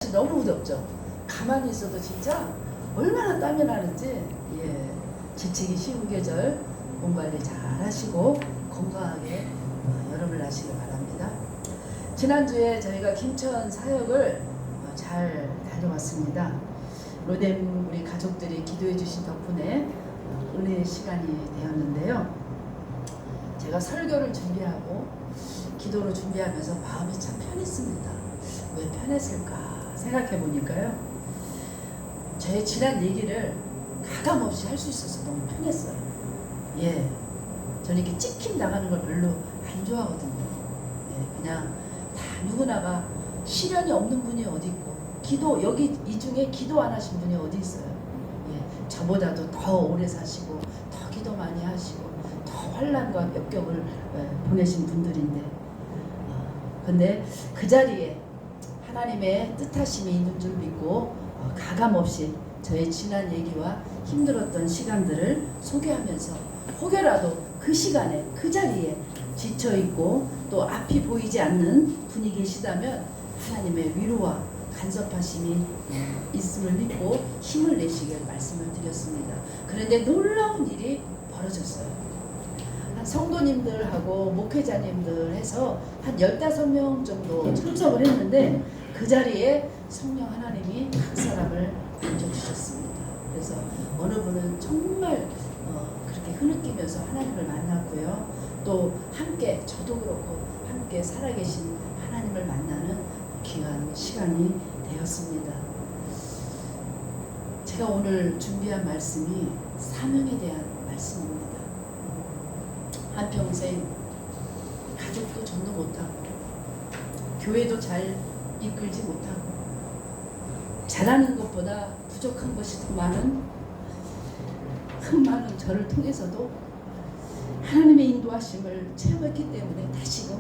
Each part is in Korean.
날씨 너무 덥죠. 가만히 있어도 진짜 얼마나 땀이 나는지. 예, 재채기 쉬운 계절 몸 관리 잘 하시고 건강하게 여름을 나시길 바랍니다. 지난주에 저희가 김천 사역을 잘 다녀왔습니다. 로뎀 우리 가족들이 기도해 주신 덕분에 은혜의 시간이 되었는데요. 제가 설교를 준비하고 기도를 준비하면서 마음이 참 편했습니다. 왜 편했을까 생각해 보니까요. 저의 지난 얘기를 가감없이 할 수 있어서 너무 편했어요. 예, 저는 이렇게 찍힘 나가는 걸 별로 안 좋아하거든요. 예, 그냥 다 누구나가 시련이 없는 분이 어디 있고 기도 여기 이 중에 기도 안 하신 분이 어디 있어요. 예, 저보다도 더 오래 사시고 더 기도 많이 하시고 더 환난과 역경을 보내신 분들인데 근데 그 자리에 하나님의 뜻하심이 있는 줄 믿고 가감없이 저의 지난 얘기와 힘들었던 시간들을 소개하면서 혹여라도 그 시간에 그 자리에 지쳐있고 또 앞이 보이지 않는 분이 계시다면 하나님의 위로와 간섭하심이 있음을 믿고 힘을 내시길 말씀을 드렸습니다. 그런데 놀라운 일이 벌어졌어요. 성도님들하고 목회자님들 해서 한 15명 정도 참석을 했는데 그 자리에 성령 하나님이 각 사람을 앉혀주셨습니다. 그래서 어느 분은 정말 그렇게 흐느끼면서 하나님을 만났고요. 또 함께 저도 그렇고 함께 살아계신 하나님을 만나는 귀한 시간이 되었습니다. 제가 오늘 준비한 말씀이 사명에 대한 말씀입니다. 한평생 가족도 전도 못하고 교회도 잘 이끌지 못하고 잘하는 것보다 부족한 것이 더 많은 많은 저를 통해서도 하나님의 인도하심을 체험했기 때문에 다시금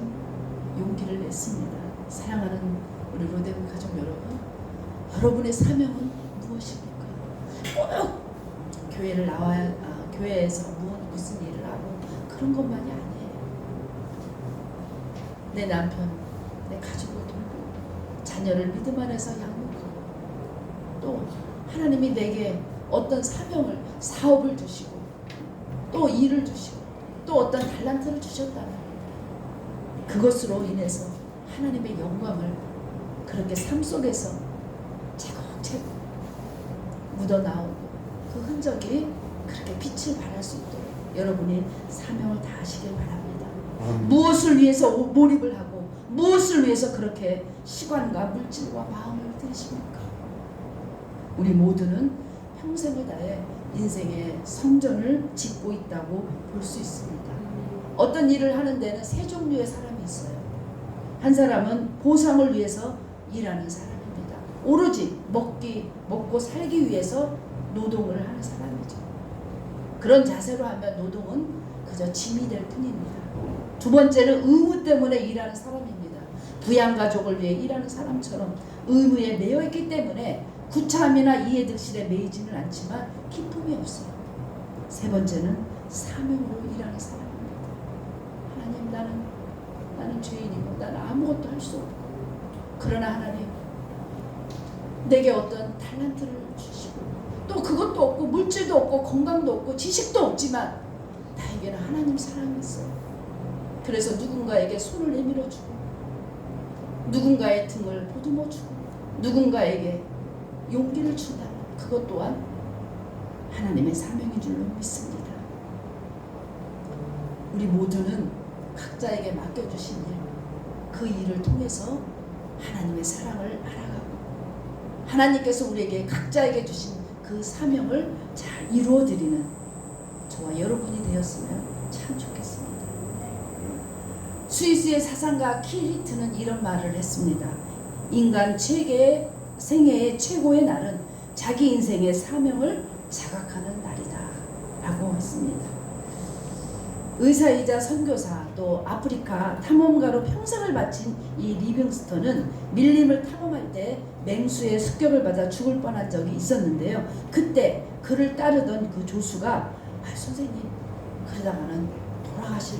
용기를 냈습니다. 사랑하는 우리 로뎀 가족 여러분, 여러분의 사명은 무엇입니까? 꼭 교회를 나와야 교회에서 무슨 일을 하고 그런 것만이 아니에요. 내 남편, 내 가족을 돌보고 자녀를 믿음 안에서 양육하고 또 하나님이 내게 어떤 사명을 사업을 주시고 또 일을 주시고 또 어떤 달란트를 주셨다면 그것으로 인해서 하나님의 영광을 그렇게 삶 속에서 차곡차곡 묻어나오고 그 흔적이 그렇게 빛을 발할 수 있도록 여러분이 사명을 다하시길 바랍니다. 무엇을 위해서 몰입을 하고 무엇을 위해서 그렇게 시간과 물질과 마음을 들이십니까? 우리 모두는 평생을 다해 인생의 성전을 짓고 있다고 볼 수 있습니다. 어떤 일을 하는 데는 세 종류의 사람이 있어요. 한 사람은 보상을 위해서 일하는 사람입니다. 오로지 먹고 살기 위해서 노동을 하는 사람이죠. 그런 자세로 하면 노동은 그저 짐이 될 뿐입니다. 두 번째는 의무 때문에 일하는 사람입니다. 부양가족을 위해 일하는 사람처럼 의무에 매여 있기 때문에 구차함이나 이해득실에 매이지는 않지만 기쁨이 없어요. 세 번째는 사명으로 일하는 사람입니다. 하나님, 나는 죄인이고 나는 아무것도 할 수 없고 그러나 하나님 내게 어떤 달란트를 주시고 또 그것도 없고 물질도 없고 건강도 없고 지식도 없지만 나에게는 하나님 사랑이 있어요. 그래서 누군가에게 손을 내밀어주고 누군가의 등을 보듬어주고 누군가에게 용기를 준다면 그것 또한 하나님의 사명인 줄로 믿습니다. 우리 모두는 각자에게 맡겨주신 일, 그 일을 통해서 하나님의 사랑을 알아가고 하나님께서 우리에게 각자에게 주신 그 사명을 잘 이루어드리는 저와 여러분이 되었으면 참 좋겠습니다. 스위스의 사상가 키히트는 이런 말을 했습니다. 인간 생애의 최고의 날은 자기 인생의 사명을 자각하는 날이다 라고 했습니다. 의사이자 선교사 또 아프리카 탐험가로 평생을 바친 이 리빙스턴은 밀림을 탐험할 때 맹수의 습격을 받아 죽을 뻔한 적이 있었는데요. 그때 그를 따르던 그 조수가 선생님 그러다가는 돌아가실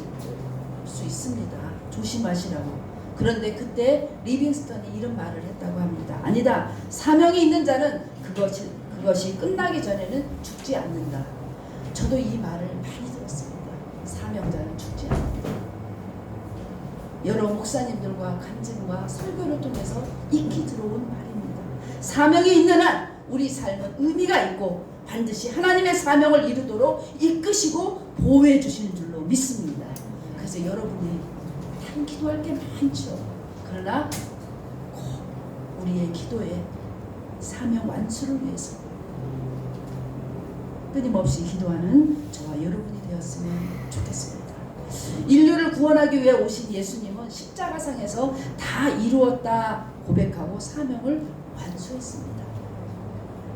수 있습니다. 조심하시라고 그런데 그때 리빙스턴이 이런 말을 했다고 합니다. 아니다. 사명이 있는 자는 그것이 끝나기 전에는 죽지 않는다. 저도 이 말을 많이 들었습니다. 사명자는 죽지 않는다. 여러 목사님들과 간증과 설교를 통해서 익히 들어온 말입니다. 사명이 있는 한 우리 삶은 의미가 있고 반드시 하나님의 사명을 이루도록 이끄시고 보호해 주시는 줄로 믿습니다. 그래서 여러분이 참 기도할 게 많죠. 그러나 꼭 우리의 기도에 사명 완수를 위해서 끊임없이 기도하는 저와 여러분이 되었으면 좋겠습니다. 인류를 구원하기 위해 오신 예수님은 십자가상에서 다 이루었다 고백하고 사명을 완수했습니다.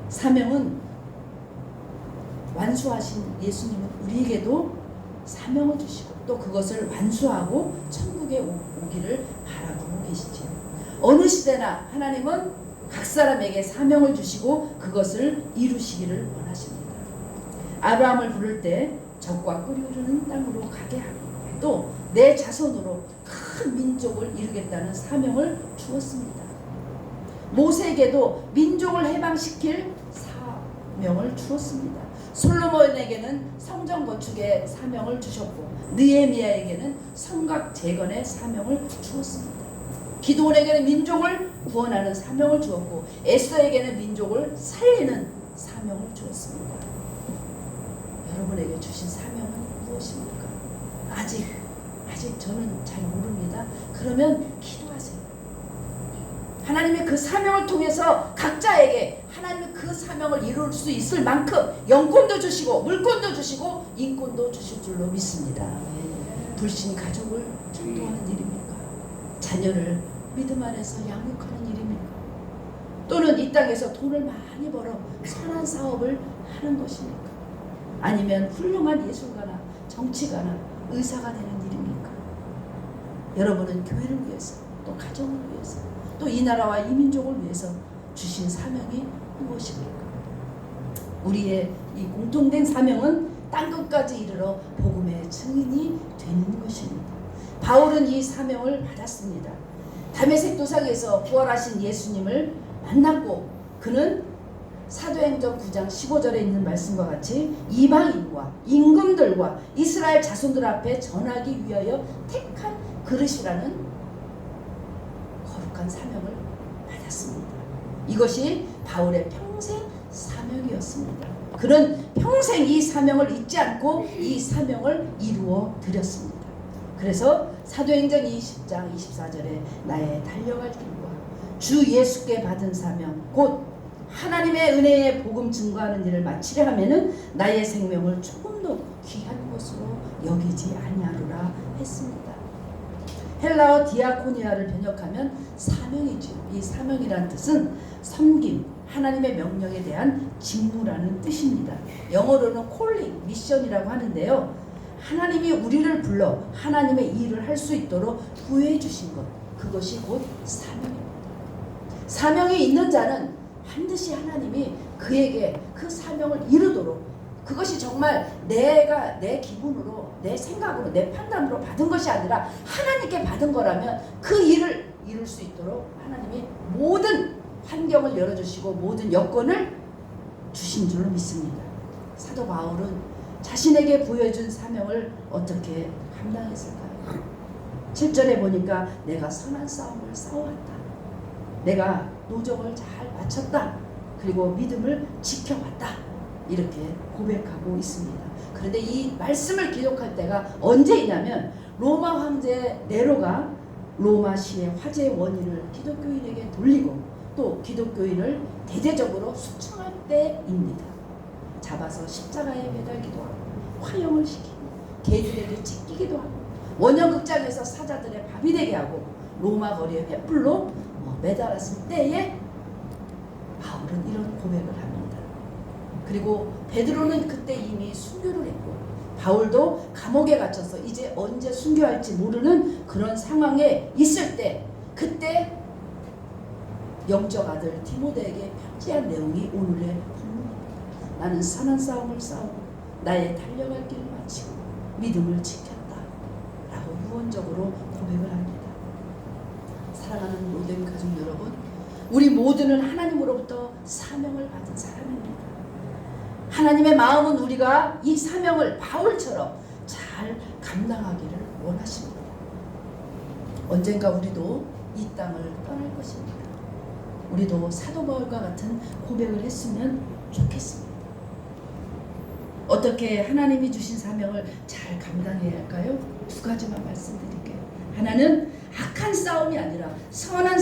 사명은 완수하신 예수님은 우리에게도 사명을 주시고 또 그것을 완수하고 천국에 오기를 바라고 계시죠. 어느 시대나 하나님은 각 사람에게 사명을 주시고 그것을 이루시기를 원하십니다. 아브라함을 부를 때 적과 꿀이 흐르는 땅으로 가게 하고 또 내 자손으로 큰 민족을 이루겠다는 사명을 주었습니다. 모세에게도 민족을 해방시킬 사명을 주었습니다. 솔로몬에게는 성전 건축의 사명을 주셨고 느헤미야에게는 성곽 재건의 사명을 주었습니다. 기드온에게는 민족을 구원하는 사명을 주었고 에스더에게는 민족을 살리는 사명을 주었습니다. 여러분에게 주신 사명은 무엇입니까? 아직 저는 잘 모릅니다. 그러면 기도하세요. 하나님의 그 사명을 통해서 각자에게 하나님의 그 사명을 이룰 수 있을 만큼 영권도 주시고 물권도 주시고 인권도 주실 줄로 믿습니다. 불신 가족을 전도하는 일입니까? 자녀를 믿음 안에서 양육하는 일입니까? 또는 이 땅에서 돈을 많이 벌어 선한 사업을 하는 것입니까? 아니면 훌륭한 예술가나 정치가나 의사가 되는 일입니까? 여러분은 교회를 위해서 또 가정을 위해서 또 이 나라와 이 민족을 위해서 주신 사명이 무엇입니까? 우리의 이 공통된 사명은 땅끝까지 이르러 복음의 증인이 되는 것입니다. 바울은 이 사명을 받았습니다. 다메섹 도상에서 부활하신 예수님을 만났고 그는 사도행전 9장 15절에 있는 말씀과 같이 이방인과 임금들과 이스라엘 자손들 앞에 전하기 위하여 택한 그릇이라는 거룩한 사명을 받았습니다. 이것이 바울의 평생 사명이었습니다. 그는 평생 이 사명을 잊지 않고 이 사명을 이루어 드렸습니다. 그래서 사도행전 20장 24절에 나의 달려갈 길과 주 예수께 받은 사명 곧 하나님의 은혜의 복음 증거하는 일을 마치려 하면은 나의 생명을 조금 더 귀한 것으로 여기지 아니하리라 했습니다. 헬라어 디아코니아를 번역하면 사명이죠. 이 사명이란 뜻은 섬김, 하나님의 명령에 대한 직무라는 뜻입니다. 영어로는 콜링, 미션이라고 하는데요. 하나님이 우리를 불러 하나님의 일을 할 수 있도록 구해 주신 것, 그것이 곧 사명입니다. 사명이 있는 자는 반드시 하나님이 그에게 그 사명을 이루도록 그것이 정말 내가 내 기분으로 내 생각으로 내 판단으로 받은 것이 아니라 하나님께 받은 거라면 그 일을 이룰 수 있도록 하나님이 모든 환경을 열어주시고 모든 여건을 주신 줄로 믿습니다. 사도 바울은 자신에게 부여준 사명을 어떻게 감당했을까요? 7절에 보니까 내가 선한 싸움을 싸워왔다. 내가 노정을 잘 마쳤다. 그리고 믿음을 지켜왔다. 이렇게 고백하고 있습니다. 그런데 이 말씀을 기록할 때가 언제이냐면 로마 황제 네로가 로마시의 화재의 원인을 기독교인에게 돌리고 또 기독교인을 대대적으로 숙청할 때입니다. 잡아서 십자가에 매달기도 하고 화형을 시키고 개들에게 찢기기도 하고 원형극장에서 사자들의 밥이 되게 하고 로마 거리에 횃불로 매달았을 때에 바울은 이런 고백을 합니다. 그리고 베드로는 그때 이미 순교를 했고 바울도 감옥에 갇혀서 이제 언제 순교할지 모르는 그런 상황에 있을 때 그때 영적 아들 디모데에게 편지한 내용이 오늘의 본문입니다. 나는 선한 싸움을 싸우고 나의 달려갈 길을 마치고 믿음을 지켰다 라고 유언적으로 고백을 합니다. 사랑하는 모든 가족 여러분, 우리 모두는 하나님으로부터 사명을 받은 사람입니다. 하나님의 마음은 우리가 이 사명을 바울처럼 잘 감당하기를 원하십니다. 언젠가 우리도 이 땅을 떠날 것입니다. 우리도 사도 바울과 같은 고백을 했으면 좋겠습니다. 어떻게 하나님이 주신 사명을 잘 감당해야 할까요? 두 가지만 말씀드릴게요. 하나는 악한 싸움이 아니라 선한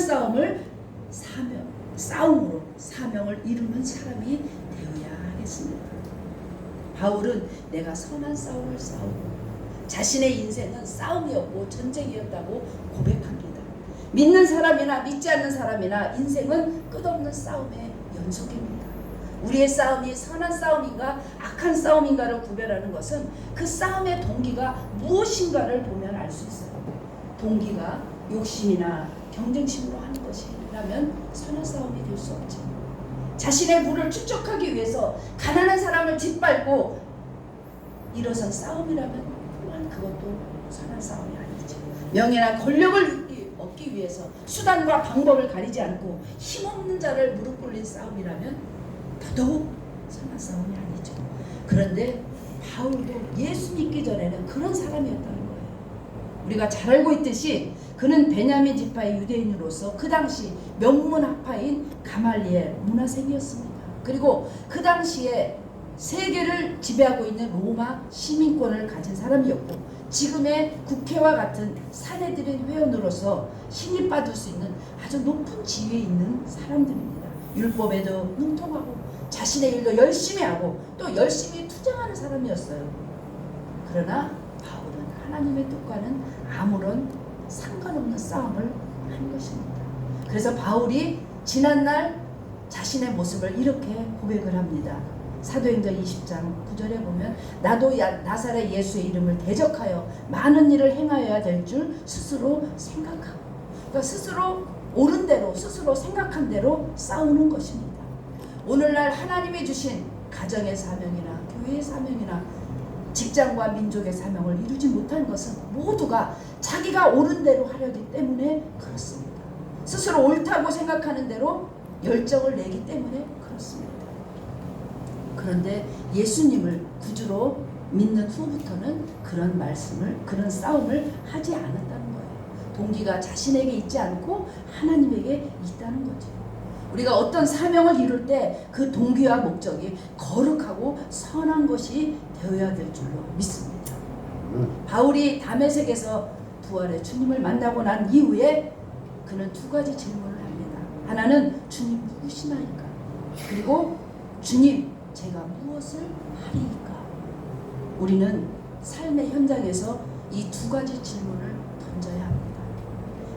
싸움으로 사명을 이루는 사람이 되어야 하겠습니다. 바울은 내가 선한 싸움을 싸우고 자신의 인생은 싸움이었고 전쟁이었다고 고백합니다. 믿는 사람이나 믿지 않는 사람이나 인생은 끝없는 싸움의 연속입니다. 우리의 싸움이 선한 싸움인가 악한 싸움인가를 구별하는 것은 그 싸움의 동기가 무엇인가를 보면 알 수 있어요. 동기가 욕심이나 경쟁심으로 하는 것이라면 선한 싸움이 될 수 없죠. 자신의 부를 축적하기 위해서 가난한 사람을 짓밟고 일어선 싸움이라면 또한 그것도 선한 싸움이 아니죠. 명예나 권력을 얻기 위해서 수단과 방법을 가리지 않고 힘없는 자를 무릎 꿇린 싸움이라면 더더욱 선한 싸움이 아니죠. 그런데 바울도 예수 믿기 전에는 그런 사람이었다는 거예요. 우리가 잘 알고 있듯이 그는 베냐민 지파의 유대인으로서 그 당시 명문학파인 가말리엘 문화생이었습니다. 그리고 그 당시에 세계를 지배하고 있는 로마 시민권을 가진 사람이었고 지금의 국회와 같은 사내들인 회원으로서 신입받을 수 있는 아주 높은 지위에 있는 사람들입니다. 율법에도 능통하고 자신의 일도 열심히 하고 또 열심히 투쟁하는 사람이었어요. 그러나 바울은 하나님의 뜻과는 아무런 상관없는 싸움을 한 것입니다. 그래서 바울이 지난날 자신의 모습을 이렇게 고백을 합니다. 사도행전 20장 9절에 보면 나도 나사렛 예수의 이름을 대적하여 많은 일을 행하여야 될 줄 스스로 생각하고, 그러니까 스스로 옳은 대로 스스로 생각한 대로 싸우는 것입니다. 오늘날 하나님이 주신 가정의 사명이나 교회의 사명이나 직장과 민족의 사명을 이루지 못한 것은 모두가 자기가 옳은 대로 하려기 때문에 그렇습니다. 스스로 옳다고 생각하는 대로 열정을 내기 때문에 그렇습니다. 그런데 예수님을 구주로 믿는 후부터는 그런 싸움을 하지 않았다는 거예요. 동기가 자신에게 있지 않고 하나님에게 있다는 거죠. 우리가 어떤 사명을 이룰 때 그 동기와 목적이 거룩하고 선한 것이 되어야 될 줄로 믿습니다. 바울이 다메섹에서 부활의 주님을 만나고 난 이후에 그는 두 가지 질문을 합니다. 하나는 주님 누구시나이까? 그리고 주님 제가 무엇을 하리이까? 우리는 삶의 현장에서 이 두 가지 질문을 던져야 합니다.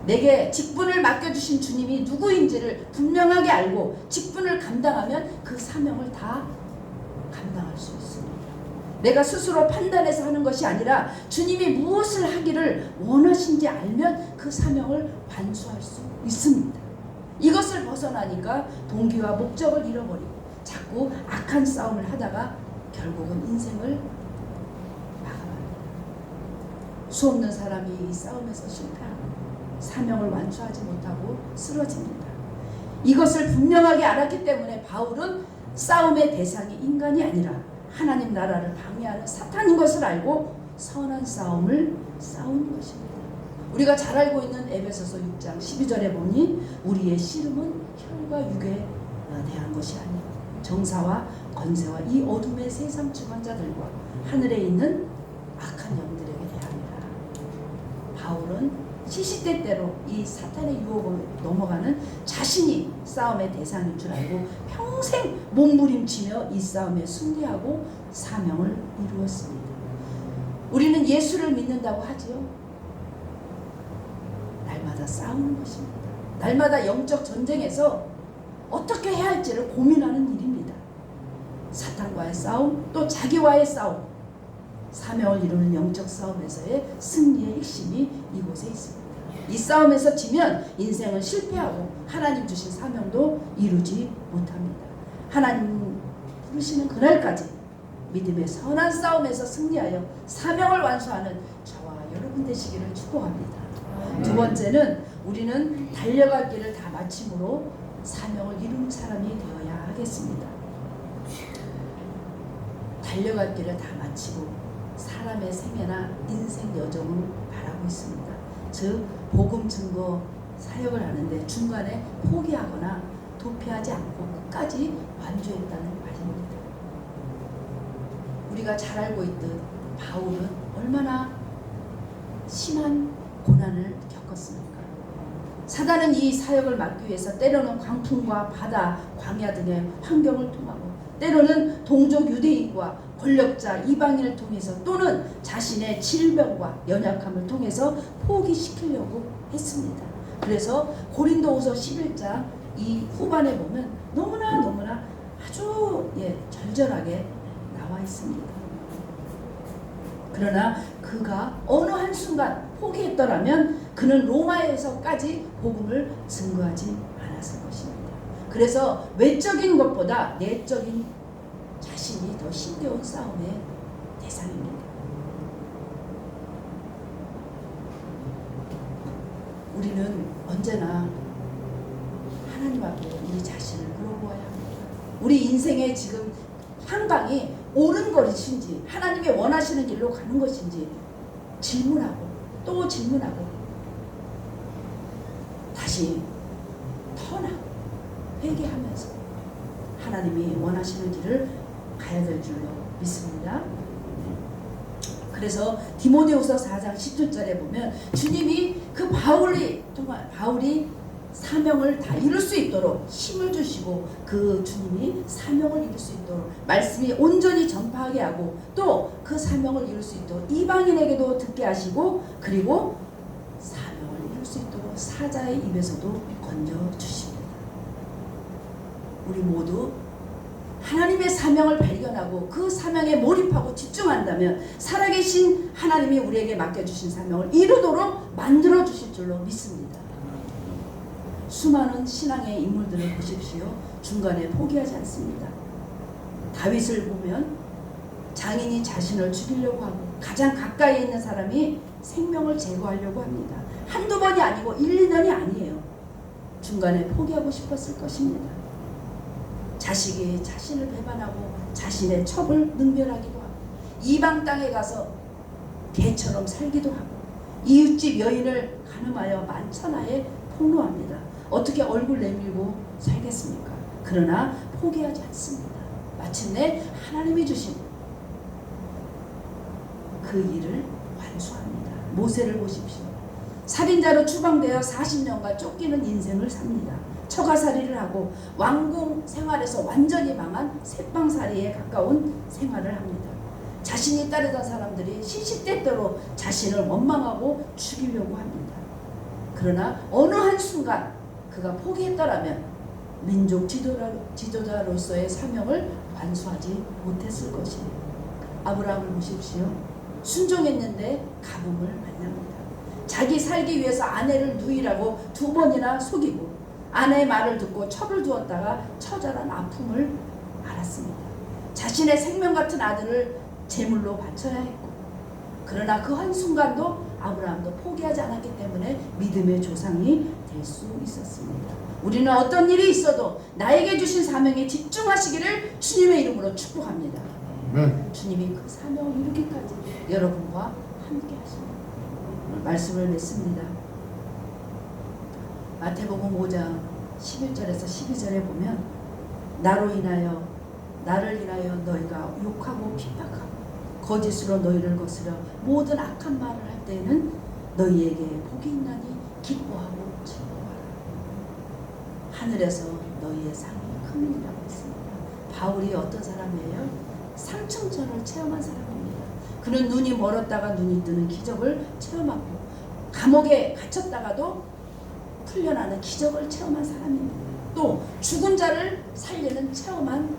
내게 직분을 맡겨주신 주님이 누구인지를 분명하게 알고 직분을 감당하면 그 사명을 다 감당할 수 있습니다. 내가 스스로 판단해서 하는 것이 아니라 주님이 무엇을 하기를 원하신지 알면 그 사명을 완수할 수 있습니다. 이것을 벗어나니까 동기와 목적을 잃어버리고 자꾸 악한 싸움을 하다가 결국은 인생을 마감합니다. 수없는 사람이 이 싸움에서 실패하고 사명을 완수하지 못하고 쓰러집니다. 이것을 분명하게 알았기 때문에 바울은 싸움의 대상이 인간이 아니라 하나님 나라를 방해하는 사탄인 것을 알고 선한 싸움을 싸우는 것입니다. 우리가 잘 알고 있는 에베소서 6장 12절에 보니 우리의 씨름은 혈과 육에 대한 것이 아니고 정사와 권세와 이 어둠의 세상 주관자들과 하늘에 있는 악한 영들에게 대합니다. 바울은 시시때때로 이 사탄의 유혹을 넘어가는 자신이 싸움의 대상인 줄 알고 평생 몸부림치며 이 싸움에 승리하고 사명을 이루었습니다. 우리는 예수를 믿는다고 하지요. 날마다 싸우는 것입니다. 날마다 영적 전쟁에서 어떻게 해야 할지를 고민하는 일입니다. 사탄과의 싸움, 또 자기와의 싸움, 사명을 이루는 영적 싸움에서의 승리의 핵심이 이곳에 있습니다. 이 싸움에서 지면 인생은 실패하고 하나님 주신 사명도 이루지 못합니다. 하나님 부르시는 그날까지 믿음의 선한 싸움에서 승리하여 사명을 완수하는 저와 여러분 되시기를 축복합니다. 두 번째는 우리는 달려갈 길을 다 마침으로 사명을 이루는 사람이 되어야 하겠습니다. 달려갈 길을 다 마치고 사람의 생애나 인생 여정을 바라고 있습니다. 즉 복음 증거 사역을 하는데 중간에 포기하거나 도피하지 않고 끝까지 완주했다는 말입니다. 우리가 잘 알고 있듯 바울은 얼마나 심한 고난을 겪었습니까? 사단은 이 사역을 막기 위해서 때로는 광풍과 바다, 광야 등의 환경을 통하고 때로는 동족 유대인과 권력자 이방인을 통해서 또는 자신의 질병과 연약함을 통해서 포기시키려고 했습니다. 그래서 고린도후서 11장 이 후반에 보면 너무나 아주 절절하게 나와 있습니다. 그러나 그가 어느 한순간 포기했더라면 그는 로마에서까지 복음을 증거하지 않았을 것입니다. 그래서 외적인 것보다 내적인 자신이 더 힘겨운 싸움의 대상입니다. 우리는 언제나 하나님 앞에 우리 자신을 물어보아야 합니다. 우리 인생의 지금 향방이 옳은 것인지 하나님이 원하시는 길로 가는 것인지 질문하고 또 질문하고 다시 터나고 회개하면서 하나님이 원하시는 길을 가야 될 줄로 믿습니다. 그래서 디모데후서 4장 17절에 보면 주님이 그 바울이 사명을 다 이룰 수 있도록 힘을 주시고 그 주님이 사명을 이룰 수 있도록 말씀이 온전히 전파하게 하고 또 그 사명을 이룰 수 있도록 이방인에게도 듣게 하시고 그리고 사명을 이룰 수 있도록 사자의 입에서도 건져주십니다. 우리 모두 하나님의 사명을 발견하고 그 사명에 몰입하고 집중한다면 살아계신 하나님이 우리에게 맡겨주신 사명을 이루도록 만들어주실 줄로 믿습니다. 수많은 신앙의 인물들을 보십시오. 중간에 포기하지 않습니다. 다윗을 보면 장인이 자신을 죽이려고 하고 가장 가까이 있는 사람이 생명을 제거하려고 합니다. 한두 번이 아니고 1, 2년이 아니에요. 중간에 포기하고 싶었을 것입니다. 자식이 자신을 배반하고 자신의 첩을 능멸하기도 하고 이방 땅에 가서 개처럼 살기도 하고 이웃집 여인을 간음하여 만천하에 폭로합니다. 어떻게 얼굴 내밀고 살겠습니까? 그러나 포기하지 않습니다. 마침내 하나님이 주신 그 일을 완수합니다. 모세를 보십시오. 살인자로 추방되어 40년간 쫓기는 인생을 삽니다. 처가살이를 하고 왕궁 생활에서 완전히 망한 새빵살이에 가까운 생활을 합니다. 자신이 따르던 사람들이 시시때때로 자신을 원망하고 죽이려고 합니다. 그러나 어느 한순간 그가 포기했더라면 민족 지도자로서의 사명을 완수하지 못했을 것입니다. 아브라함을 보십시오. 순종했는데 가뭄을 만납니다. 자기 살기 위해서 아내를 누이라고 2번이나 속이고 아내의 말을 듣고 첩을 두었다가 처절한 아픔을 알았습니다. 자신의 생명 같은 아들을 제물로 바쳐야 했고 그러나 그 한순간도 아브라함도 포기하지 않았기 때문에 믿음의 조상이 될 수 있었습니다. 우리는 어떤 일이 있어도 나에게 주신 사명에 집중하시기를 주님의 이름으로 축복합니다. 주님이 그 사명을 이루기까지 여러분과 함께 하십니다. 말씀을 맺습니다. 마태복음 5장 11절에서 12절에 보면 나를 인하여 너희가 욕하고 핍박하고 거짓으로 너희를 거스려 모든 악한 말을 할 때에는 너희에게 복이 있나니 기뻐하고 즐거워하라. 하늘에서 너희의 상이 크니라고 했습니다. 바울이 어떤 사람이에요? 상층천을 체험한 사람입니다. 그는 눈이 멀었다가 눈이 뜨는 기적을 체험하고 감옥에 갇혔다가도 풀려나는 기적을 체험한 사람입니다. 또 죽은 자를 살리는 체험한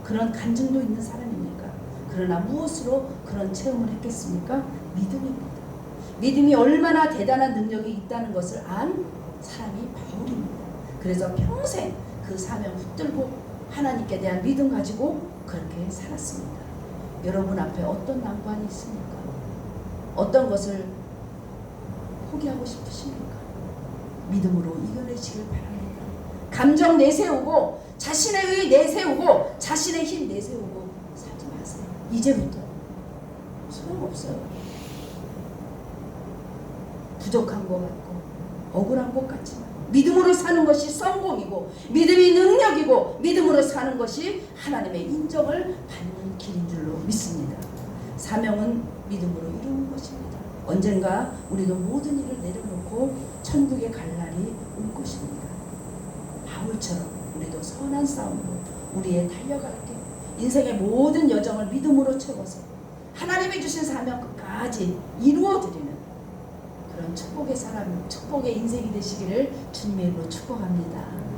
그런 간증도 있는 사람입니까? 그러나 무엇으로 그런 체험을 했겠습니까? 믿음입니다. 믿음이 얼마나 대단한 능력이 있다는 것을 안 사람이 바울입니다. 그래서 평생 그 사명 붙들고 하나님께 대한 믿음 가지고 그렇게 살았습니다. 여러분 앞에 어떤 난관이 있습니까? 어떤 것을 포기하고 싶으십니까? 믿음으로 이겨내시길 바랍니다. 감정 내세우고 자신의 의 내세우고 자신의 힘 내세우고 살지 마세요. 이제부터 소용없어요. 부족한 것 같고 억울한 것 같지만 믿음으로 사는 것이 성공이고 믿음이 능력이고 믿음으로 사는 것이 하나님의 인정을 받는 길인 줄로 믿습니다. 사명은 믿음으로 이루는 것입니다. 언젠가 우리도 모든 일을 내려놓고 천국에 갈 날이 올 것입니다. 바울처럼 우리도 선한 싸움으로 우리의 달려갈 길, 인생의 모든 여정을 믿음으로 채워서 하나님이 주신 사명 끝까지 이루어드리는 그런 축복의 사람, 축복의 인생이 되시기를 주님의 이름으로 축복합니다.